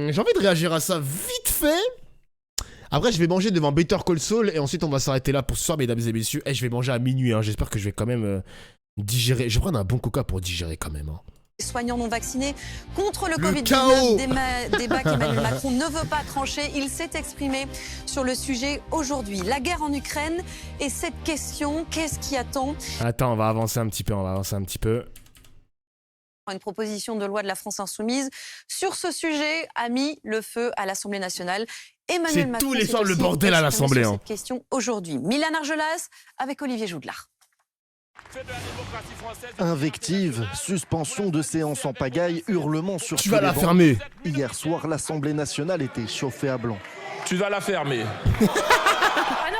J'ai envie de réagir à ça vite fait. Après, je vais manger devant Better Call Saul et ensuite on va s'arrêter là pour ce soir, mesdames et messieurs. Je vais manger à minuit, hein. J'espère que je vais quand même digérer. Je vais prendre un bon coca pour digérer quand même. Hein. Soignants non vaccinés contre le Covid-19, débat qu'Emmanuel Macron ne veut pas trancher. Il s'est exprimé sur le sujet aujourd'hui. La guerre en Ukraine et cette question, qu'est-ce qui attend? Attends, on va avancer un petit peu, Une proposition de loi de la France Insoumise sur ce sujet a mis le feu à l'Assemblée nationale. Emmanuel Macron, tous les soirs le bordel à l'Assemblée. Cette question aujourd'hui. Milan Argelas avec Olivier Joudlard. Invective, suspension de séance en pagaille, hurlements sur Tu vas la fermer. Hier soir, l'Assemblée nationale était chauffée à blanc. Tu vas la fermer. Ah non,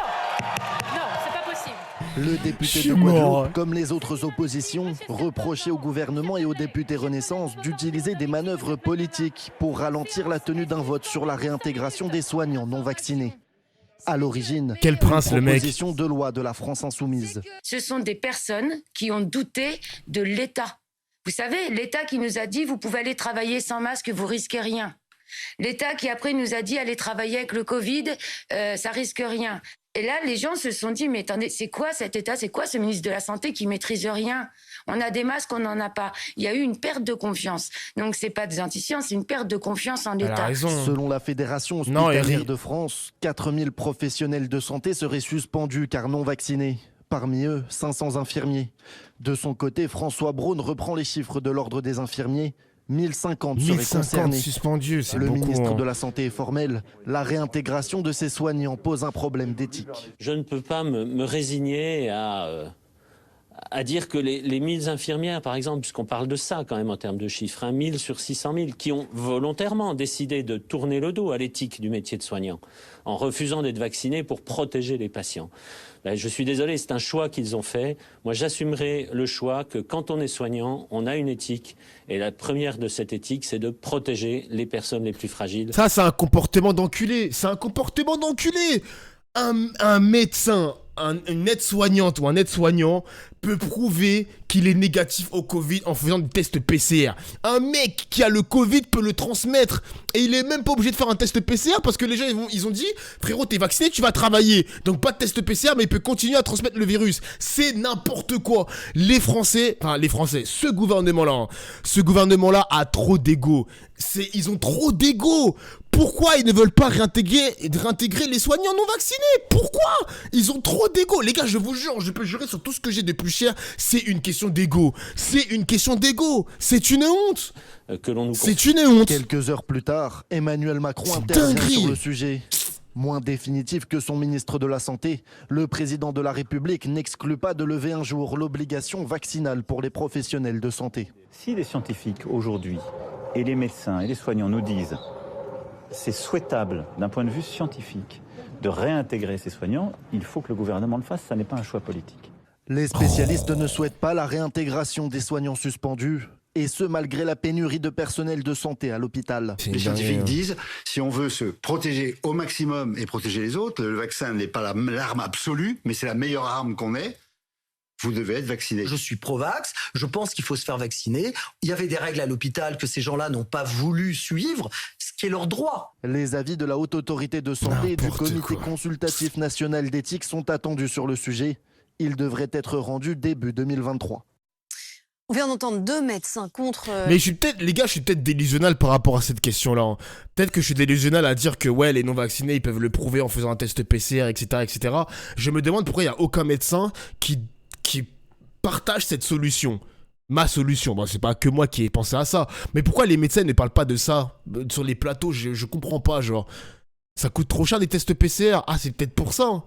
c'est pas possible. Le député de Guadeloupe, comme les autres oppositions, reprochait au gouvernement et aux députés Renaissance d'utiliser des manœuvres politiques pour ralentir la tenue d'un vote sur la réintégration des soignants non vaccinés. À l'origine, quel prince le mec. Proposition de loi de la France Insoumise. Ce sont des personnes qui ont douté de l'État. Vous savez, l'État qui nous a dit vous pouvez aller travailler sans masque, vous risquez rien. L'État qui après nous a dit allez travailler avec le Covid, ça risque rien. Et là, les gens se sont dit mais attendez, c'est quoi cet État, c'est quoi ce ministre de la Santé qui maîtrise rien? On a des masques, on n'en a pas. Il y a eu une perte de confiance. Donc c'est pas des anti-sciences, c'est une perte de confiance en l'État. Selon la Fédération hospitalière de France, 4000 professionnels de santé seraient suspendus car non vaccinés. Parmi eux, 500 infirmiers. De son côté, François Braun reprend les chiffres de l'Ordre des infirmiers. 1050 seraient concernés. Suspendus, c'est le beaucoup, ministre hein. de la Santé est formel. La réintégration de ces soignants pose un problème d'éthique. Je ne peux pas me résigner à dire que les 1000 infirmières, par exemple, puisqu'on parle de ça quand même en termes de chiffres, 1000 sur 600 000, qui ont volontairement décidé de tourner le dos à l'éthique du métier de soignant, en refusant d'être vaccinés pour protéger les patients. Ben, je suis désolé, c'est un choix qu'ils ont fait. Moi, j'assumerai le choix que quand on est soignant, on a une éthique. Et la première de cette éthique, c'est de protéger les personnes les plus fragiles. Ça, c'est un comportement d'enculé. C'est un comportement d'enculé. Un médecin, une aide-soignante ou un aide-soignant peut prouver qu'il est négatif au Covid en faisant des tests PCR. Un mec qui a le Covid peut le transmettre et il est même pas obligé de faire un test PCR parce que les gens ils ont dit frérot t'es vacciné tu vas travailler donc pas de test PCR mais il peut continuer à transmettre le virus. C'est n'importe quoi. Les Français, ce gouvernement là a trop d'ego. Ils ont trop d'ego. Pourquoi ils ne veulent pas réintégrer les soignants non vaccinés? Pourquoi? Ils ont trop d'ego. Les gars, je vous jure, je peux jurer sur tout ce que j'ai de plus cher, c'est une question d'ego. C'est une question d'ego. C'est une honte. C'est une honte. Quelques heures plus tard, Emmanuel Macron intervient sur le sujet. Moins définitif que son ministre de la Santé, le président de la République n'exclut pas de lever un jour l'obligation vaccinale pour les professionnels de santé. Si les scientifiques aujourd'hui, et les médecins et les soignants nous disent c'est souhaitable d'un point de vue scientifique de réintégrer ces soignants, il faut que le gouvernement le fasse, ça n'est pas un choix politique. Les spécialistes ne souhaitent pas la réintégration des soignants suspendus, et ce malgré la pénurie de personnel de santé à l'hôpital. Les scientifiques disent, si on veut se protéger au maximum et protéger les autres, le vaccin n'est pas l'arme absolue, mais c'est la meilleure arme qu'on ait. Vous devez être vacciné. Je suis pro-vax, je pense qu'il faut se faire vacciner. Il y avait des règles à l'hôpital que ces gens-là n'ont pas voulu suivre, ce qui est leur droit. Les avis de la Haute Autorité de Santé et du Comité consultatif national d'éthique sont attendus sur le sujet. Ils devraient être rendus début 2023. On vient d'entendre 2 médecins contre... Mais je suis peut-être délusionnal par rapport à cette question-là. Hein. Peut-être que je suis délusionnal à dire que ouais, les non-vaccinés, ils peuvent le prouver en faisant un test PCR, etc., etc. Je me demande pourquoi il n'y a aucun médecin qui partage cette solution. Ma solution. Bon, c'est pas que moi qui ai pensé à ça. Mais pourquoi les médecins ne parlent pas de ça sur les plateaux? Je comprends pas, genre. Ça coûte trop cher des tests PCR. Ah, c'est peut-être pour ça.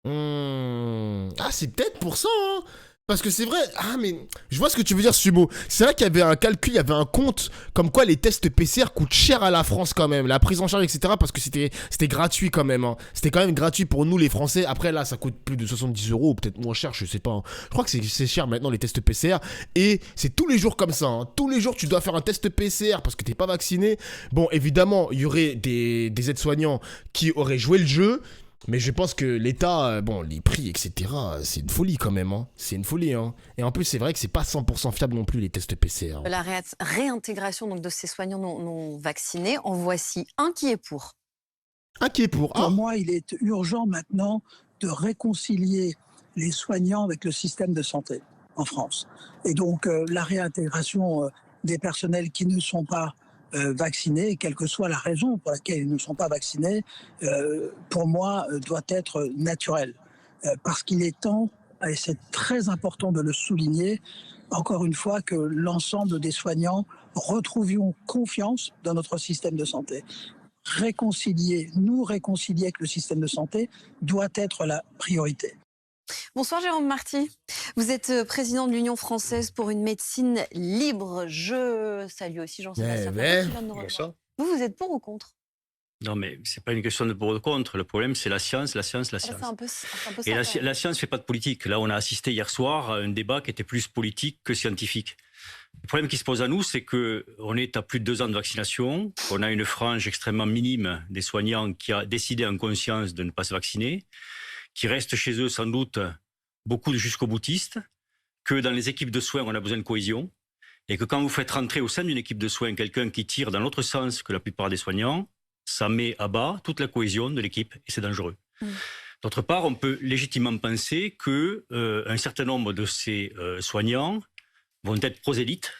Ah, c'est peut-être pour ça, hein. Parce que c'est vrai, mais je vois ce que tu veux dire, Sumo. C'est vrai qu'il y avait un calcul, il y avait un compte comme quoi les tests PCR coûtent cher à la France quand même. La prise en charge, etc. Parce que c'était gratuit quand même. Hein. C'était quand même gratuit pour nous les Français. Après là, ça coûte plus de 70 €, ou peut-être moins cher, je sais pas. Hein. Je crois que c'est cher maintenant les tests PCR. Et c'est tous les jours comme ça. Hein. Tous les jours, tu dois faire un test PCR parce que t'es pas vacciné. Bon, évidemment, il y aurait des aides-soignants qui auraient joué le jeu. Mais je pense que l'État, bon, les prix, etc., c'est une folie quand même. Hein. C'est une folie. Hein. Et en plus, c'est vrai que c'est pas 100% fiable non plus, les tests PCR. Hein. La réintégration donc, de ces soignants non vaccinés, en voici un qui est pour. Un qui est pour. Pour moi, il est urgent maintenant de réconcilier les soignants avec le système de santé en France. Et donc, la réintégration des personnels qui ne sont pas vaccinés, quelle que soit la raison pour laquelle ils ne sont pas vaccinés, pour moi, doit être naturelle. Parce qu'il est temps, et c'est très important de le souligner, encore une fois, que l'ensemble des soignants retrouvions confiance dans notre système de santé. Nous réconcilier avec le système de santé doit être la priorité. Bonsoir Jérôme Marty, vous êtes président de l'Union française pour une médecine libre. Je salue aussi Jean-Sébastien Ferrand qui vient de nous rejoindre. Vous êtes pour ou contre? Non, mais ce n'est pas une question de pour ou contre. Le problème, c'est la science, la science, la science. C'est un peu ça, et la science ne fait pas de politique. Là, on a assisté hier soir à un débat qui était plus politique que scientifique. Le problème qui se pose à nous, c'est qu'on est à plus de 2 ans de vaccination, qu'on a une frange extrêmement minime des soignants qui a décidé en conscience de ne pas se vacciner, qui restent chez eux sans doute beaucoup de jusqu'au-boutistes, que dans les équipes de soins, on a besoin de cohésion, et que quand vous faites rentrer au sein d'une équipe de soins quelqu'un qui tire dans l'autre sens que la plupart des soignants, ça met à bas toute la cohésion de l'équipe, et c'est dangereux. D'autre part, on peut légitimement penser qu'un certain nombre de ces soignants vont être prosélytes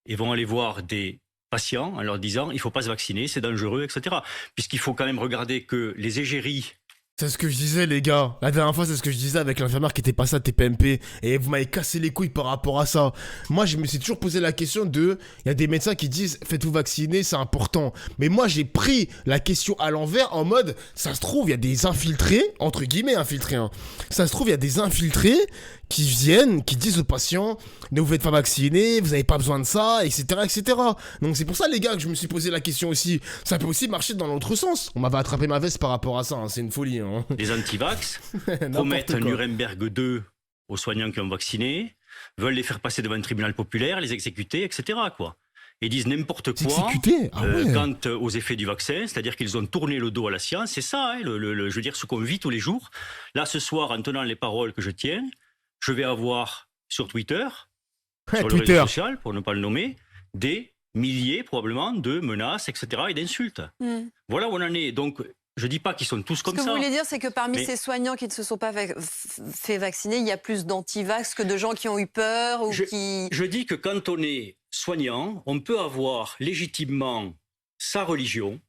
et vont aller voir des patients en leur disant « il ne faut pas se vacciner, c'est dangereux, etc. » Puisqu'il faut quand même regarder que les égéries... C'est ce que je disais, les gars. La dernière fois, c'est ce que je disais avec l'infirmière qui était passée à TPMP. Et vous m'avez cassé les couilles par rapport à ça. Moi, je me suis toujours posé la question de... Il y a des médecins qui disent « faites-vous vacciner, c'est important ». Mais moi, j'ai pris la question à l'envers en mode « ça se trouve, il y a des infiltrés, entre guillemets infiltrés, hein. Ça se trouve, il y a des infiltrés qui viennent, qui disent aux patients « ne vous faites pas vacciner, vous n'avez pas besoin de ça, etc. etc. » Donc c'est pour ça, les gars, que je me suis posé la question aussi. Ça peut aussi marcher dans l'autre sens. On m'avait attrapé ma veste par rapport à ça, hein. C'est une folie. Hein. Les anti-vax promettent un Nuremberg 2 aux soignants qui ont vacciné, veulent les faire passer devant un tribunal populaire, les exécuter, etc. quoi. Et disent n'importe quoi quant aux effets du vaccin, c'est-à-dire qu'ils ont tourné le dos à la science. C'est ça, hein, je veux dire, ce qu'on vit tous les jours. Là, ce soir, en tenant les paroles que je tiens, je vais avoir sur Twitter, sur le réseau social, pour ne pas le nommer, des milliers probablement de menaces, etc. et d'insultes. Voilà où on en est. Donc, je ne dis pas qu'ils sont tous comme ça. Ce que vous voulez dire, c'est que parmi ces soignants qui ne se sont pas fait vacciner, il y a plus d'anti-vax que de gens qui ont eu peur ou qui... Je dis que quand on est soignant, on peut avoir légitimement sa religion,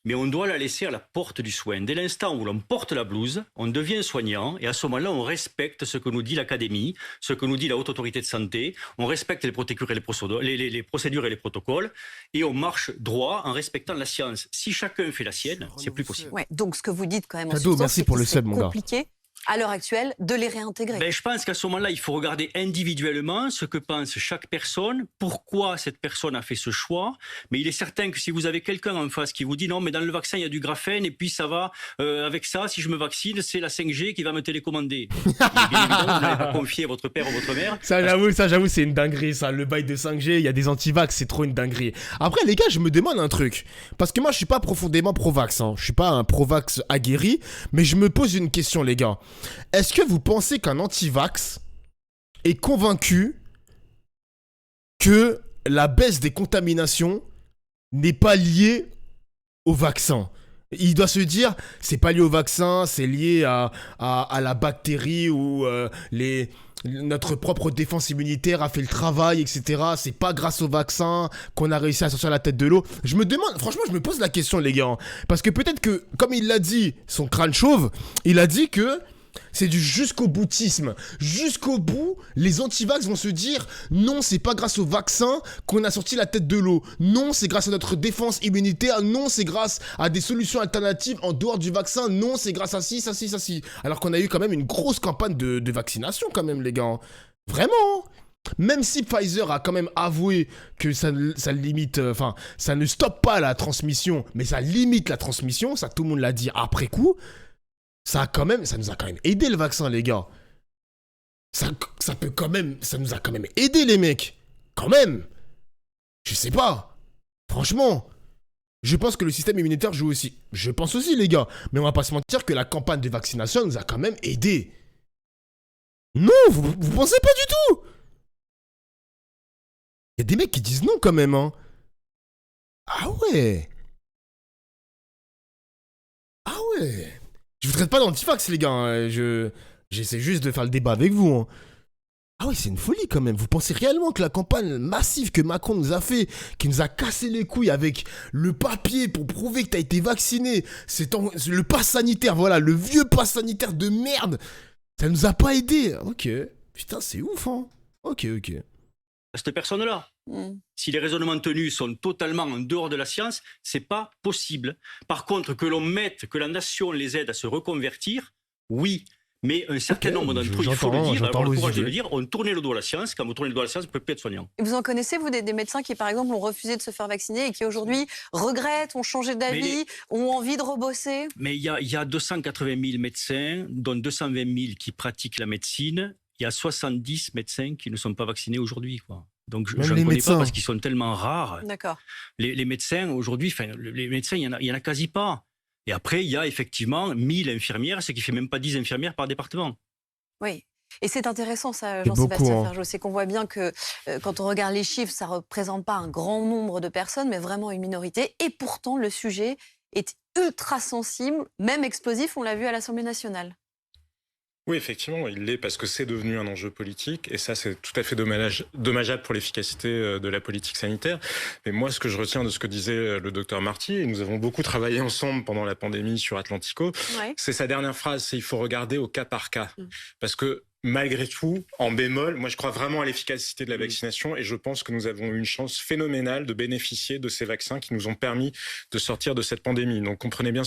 mais on doit la laisser à la porte du soin. Dès l'instant où l'on porte la blouse, on devient soignant, et à ce moment-là, on respecte ce que nous dit l'Académie, ce que nous dit la Haute Autorité de Santé, on respecte les procédures et les protocoles, et on marche droit en respectant la science. Si chacun fait la sienne, c'est plus possible. Ouais, donc ce que vous dites quand même, merci pour le sub, mon gars. Compliqué à l'heure actuelle de les réintégrer. Ben, je pense qu'à ce moment-là, il faut regarder individuellement ce que pense chaque personne, pourquoi cette personne a fait ce choix. Mais il est certain que si vous avez quelqu'un en face qui vous dit non, mais dans le vaccin, il y a du graphène et puis ça va, avec ça, si je me vaccine, c'est la 5G qui va me télécommander. Et bien évidemment, vous n'avez pas confié à votre père ou votre mère. Ça, j'avoue, c'est une dinguerie, ça. Le bail de 5G, il y a des anti-vax, c'est trop une dinguerie. Après, les gars, je me demande un truc. Parce que moi, je suis pas profondément pro-vax, hein. Je suis pas un pro-vax aguerri, mais je me pose une question, les gars. Est-ce que vous pensez qu'un anti-vax est convaincu que la baisse des contaminations n'est pas liée au vaccin? Il doit se dire, c'est pas lié au vaccin, c'est lié à la bactérie ou notre propre défense immunitaire a fait le travail, etc. C'est pas grâce au vaccin qu'on a réussi à sortir la tête de l'eau. Je me demande, franchement, je me pose la question, les gars. Parce que peut-être que, comme il l'a dit, son crâne chauve, il a dit que c'est du jusqu'au boutisme. Jusqu'au bout, les anti-vax vont se dire non, c'est pas grâce au vaccin qu'on a sorti la tête de l'eau. Non, c'est grâce à notre défense immunitaire. Non, c'est grâce à des solutions alternatives en dehors du vaccin. Non, c'est grâce à ci, ça, ci, ça, ci. Alors qu'on a eu quand même une grosse campagne de vaccination quand même, les gars. Vraiment. Même si Pfizer a quand même avoué que ça limite, enfin, ça ne stoppe pas la transmission, mais ça limite la transmission, ça tout le monde l'a dit après coup. Ça nous a quand même aidé le vaccin, les gars. Ça nous a quand même aidé, les mecs. Quand même. Je sais pas. Franchement. Je pense que le système immunitaire joue aussi. Je pense aussi, les gars. Mais on va pas se mentir que la campagne de vaccination nous a quand même aidés. Non, vous pensez pas du tout. Il y a des mecs qui disent non quand même, hein. Ah ouais. Ah ouais. Je vous traite pas d'antifax, les gars. Hein. J'essaie juste de faire le débat avec vous. Hein. Ah ouais, c'est une folie quand même. Vous pensez réellement que la campagne massive que Macron nous a fait, qui nous a cassé les couilles avec le papier pour prouver que t'as été vacciné, le pass sanitaire, voilà, le vieux pass sanitaire de merde, ça nous a pas aidé. Ok. Putain, c'est ouf, hein. Ok. Cette personne-là. Si les raisonnements tenus sont totalement en dehors de la science, c'est pas possible. Par contre, que la nation les aide à se reconvertir, oui. Mais un certain nombre d'entre eux, il faut le dire, avoir le courage de le dire, on tournait le dos à la science. Quand vous tournez le dos à la science, vous ne pouvez plus être soignant. Et vous en connaissez, vous, des médecins qui, par exemple, ont refusé de se faire vacciner et qui, aujourd'hui, regrettent, ont changé d'avis, ont envie de rebosser? Mais il y a 280 000 médecins, dont 220 000 qui pratiquent la médecine. Il y a 70 médecins qui ne sont pas vaccinés aujourd'hui, quoi. Donc, je ne connais pas parce qu'ils sont tellement rares. D'accord. Les médecins, aujourd'hui, les médecins, il y en a quasi pas. Et après, il y a effectivement 1000 infirmières, ce qui ne fait même pas 10 infirmières par département. Oui. Et c'est intéressant, ça, Jean-Sébastien Ferjaux. C'est qu'on voit bien que quand on regarde les chiffres, ça ne représente pas un grand nombre de personnes, mais vraiment une minorité. Et pourtant, le sujet est ultra sensible, même explosif, on l'a vu à l'Assemblée nationale. Oui, effectivement, il l'est parce que c'est devenu un enjeu politique et ça, c'est tout à fait dommageable pour l'efficacité de la politique sanitaire. Mais moi, ce que je retiens de ce que disait le docteur Marty, et nous avons beaucoup travaillé ensemble pendant la pandémie sur Atlantico, c'est sa dernière phrase, c'est il faut regarder au cas par cas. Parce que malgré tout, en bémol, moi je crois vraiment à l'efficacité de la vaccination et je pense que nous avons eu une chance phénoménale de bénéficier de ces vaccins qui nous ont permis de sortir de cette pandémie. Donc comprenez bien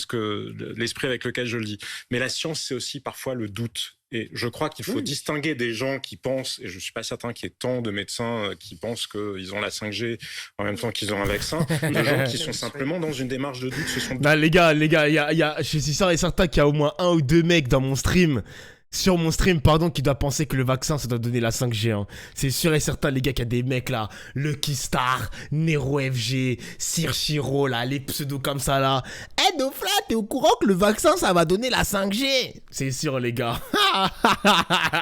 l'esprit avec lequel je le dis. Mais la science, c'est aussi parfois le doute. Et je crois qu'il faut distinguer des gens qui pensent, et je ne suis pas certain qu'il y ait tant de médecins qui pensent qu'ils ont la 5G en même temps qu'ils ont un vaccin, des gens qui sont simplement dans une démarche de doute. Non, les gars, je suis sûr et certain qu'il y a au moins 1 ou 2 mecs dans mon stream. Sur mon stream, qui doit penser que le vaccin, ça doit donner la 5G. Hein. C'est sûr et certain, les gars, qu'il y a des mecs là, Lucky Star, Nero FG, Sir Chiro, là, les pseudos comme ça là. Eh, Dofla, t'es au courant que le vaccin, ça va donner la 5G? C'est sûr, les gars.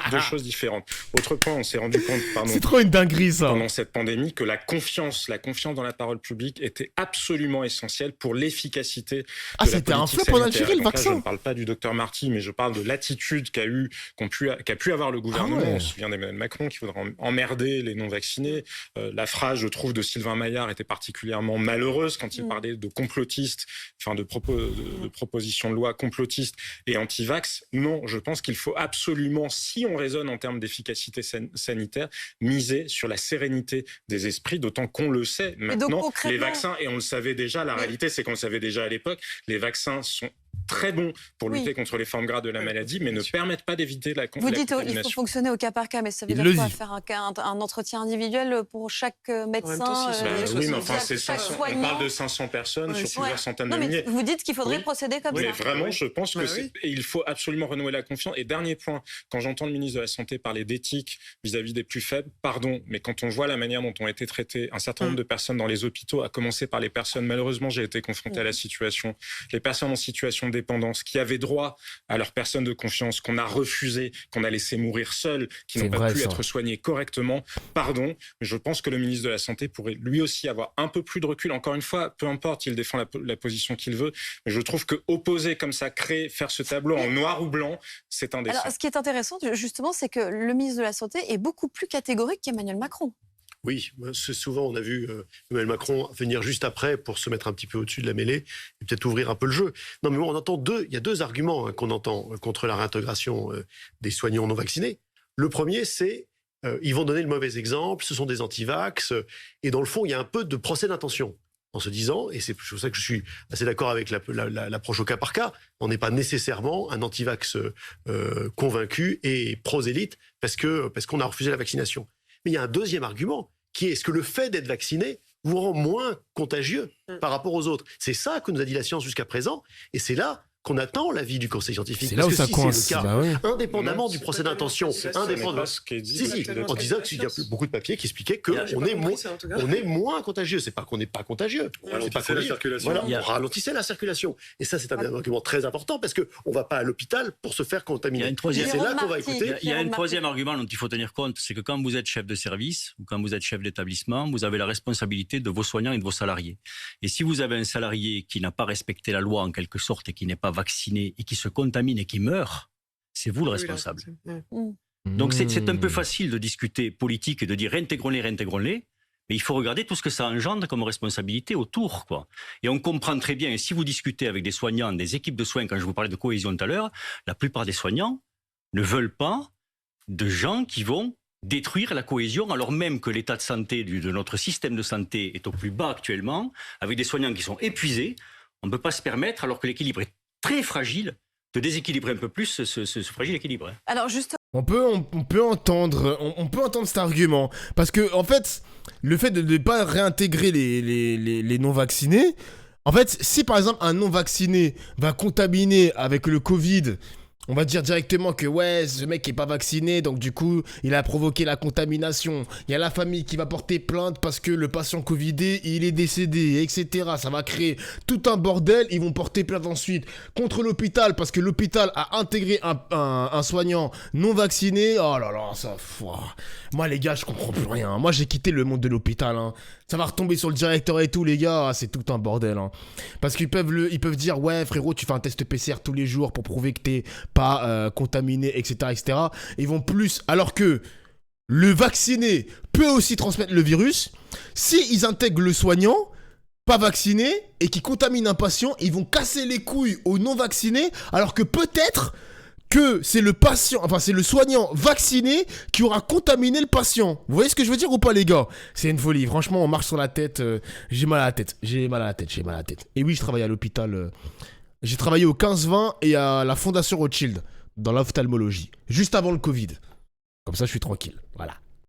Deux choses différentes. Autre point, on s'est rendu compte, c'est trop une dinguerie, ça. Pendant cette pandémie, que la confiance dans la parole publique était absolument essentielle pour l'efficacité de la politique c'était un flop sanitaire. en Algérie, le vaccin. Là, je ne parle pas du docteur Marty, mais je parle de l'attitude qu'a pu avoir le gouvernement. On se souvient d'Emmanuel Macron qui voudrait emmerder les non-vaccinés. La phrase, je trouve, de Sylvain Maillard était particulièrement malheureuse quand il parlait de complotistes, de propositions de loi complotistes et anti-vax. Non, je pense qu'il faut absolument, si on raisonne en termes d'efficacité sanitaire, miser sur la sérénité des esprits, d'autant qu'on le sait maintenant, les vaccins, et on le savait déjà, la réalité c'est qu'on le savait déjà à l'époque, les vaccins sont très bons pour lutter contre les formes graves de la maladie, mais ne permettent pas d'éviter la contamination. Vous dites qu'il faut fonctionner au cas par cas, mais ça veut dire quoi? Faire un entretien individuel pour chaque médecin? Oui, mais enfin, on parle de 500 personnes sur plusieurs centaines de milliers. Vous dites qu'il faudrait procéder comme ça. Mais vraiment, je pense qu'il faut absolument renouer la confiance. Et dernier point, quand j'entends le ministre de la Santé parler d'éthique vis-à-vis des plus faibles, pardon, mais quand on voit la manière dont ont été traitées un certain nombre de personnes dans les hôpitaux, à commencer par les personnes, malheureusement, j'ai été confronté à la situation, les personnes en situation de dépendance, qui avaient droit à leur personne de confiance, qu'on a refusé, qu'on a laissé mourir seuls, qui n'ont pas pu être soignés correctement. Pardon, mais je pense que le ministre de la Santé pourrait lui aussi avoir un peu plus de recul. Encore une fois, peu importe, il défend la position qu'il veut, mais je trouve que opposer comme ça, faire ce tableau en noir ou blanc, c'est indécent. Alors, ce qui est intéressant, justement, c'est que le ministre de la Santé est beaucoup plus catégorique qu'Emmanuel Macron. Oui, souvent on a vu Emmanuel Macron venir juste après pour se mettre un petit peu au-dessus de la mêlée et peut-être ouvrir un peu le jeu. Non, mais bon, il y a deux arguments qu'on entend contre la réintégration des soignants non vaccinés. Le premier, c'est ils vont donner le mauvais exemple, ce sont des anti-vax, et dans le fond, il y a un peu de procès d'intention. En se disant, et c'est pour ça que je suis assez d'accord avec l'approche au cas par cas, on n'est pas nécessairement un anti-vax convaincu et prosélyte parce qu'on a refusé la vaccination. Mais il y a un deuxième argument, qui est: est-ce que le fait d'être vacciné vous rend moins contagieux par rapport aux autres? C'est ça que nous a dit la science jusqu'à présent, et c'est là qu'on attend l'avis du conseil scientifique. C'est là où ça coince. C'est le cas, indépendamment du procès d'intention, indépendamment. En disant qu'il y a beaucoup de papiers qui expliquaient qu'on est moins contagieux. C'est pas qu'on n'est pas contagieux. C'est pas qu'on la circulation. Voilà, on ralentissait la circulation. Et ça, c'est un argument très important parce qu'on va pas à l'hôpital pour se faire contaminer. C'est là qu'on va écouter. Il y a un troisième argument dont il faut tenir compte, c'est que quand vous êtes chef de service ou quand vous êtes chef d'établissement, vous avez la responsabilité de vos soignants et de vos salariés. Et si vous avez un salarié qui n'a pas respecté la loi en quelque sorte et qui n'est pas vacciné et qui se contamine et qui meurt, c'est vous le responsable. Donc c'est un peu facile de discuter politique et de dire réintégrons-les, mais il faut regarder tout ce que ça engendre comme responsabilité autour, quoi. Et on comprend très bien, et si vous discutez avec des soignants, des équipes de soins, quand je vous parlais de cohésion tout à l'heure, la plupart des soignants ne veulent pas de gens qui vont détruire la cohésion, alors même que l'état de santé de notre système de santé est au plus bas actuellement, avec des soignants qui sont épuisés. On ne peut pas se permettre, alors que l'équilibre est très fragile, de déséquilibrer un peu plus ce fragile équilibre. Alors juste... On peut entendre cet argument, parce que en fait, le fait de ne pas réintégrer les non-vaccinés, en fait, si par exemple un non-vacciné va contaminer avec le Covid, on va dire directement que ouais, ce mec est pas vacciné, donc du coup, il a provoqué la contamination. Il y a la famille qui va porter plainte parce que le patient covidé, il est décédé, etc. Ça va créer tout un bordel. Ils vont porter plainte ensuite contre l'hôpital parce que l'hôpital a intégré un soignant non vacciné. Oh là là, ça... Moi, les gars, je comprends plus rien. Moi, j'ai quitté le monde de l'hôpital, hein. Ça va retomber sur le directeur et tout, les gars. Ah, c'est tout un bordel, hein. Parce qu'ils peuvent dire, ouais, frérot, tu fais un test PCR tous les jours pour prouver que t'es pas contaminé, etc., etc. Ils vont plus... Alors que le vacciné peut aussi transmettre le virus. S'ils intègrent le soignant pas vacciné et qui contamine un patient, ils vont casser les couilles aux non-vaccinés, alors que peut-être que c'est le patient, enfin c'est le soignant vacciné qui aura contaminé le patient. Vous voyez ce que je veux dire ou pas, les gars? C'est une folie, franchement, on marche sur la tête. J'ai mal à la tête. Et oui, je travaille à l'hôpital. J'ai travaillé au 15-20 et à la Fondation Rothschild, dans l'ophtalmologie, juste avant le Covid. Comme ça, je suis tranquille, voilà.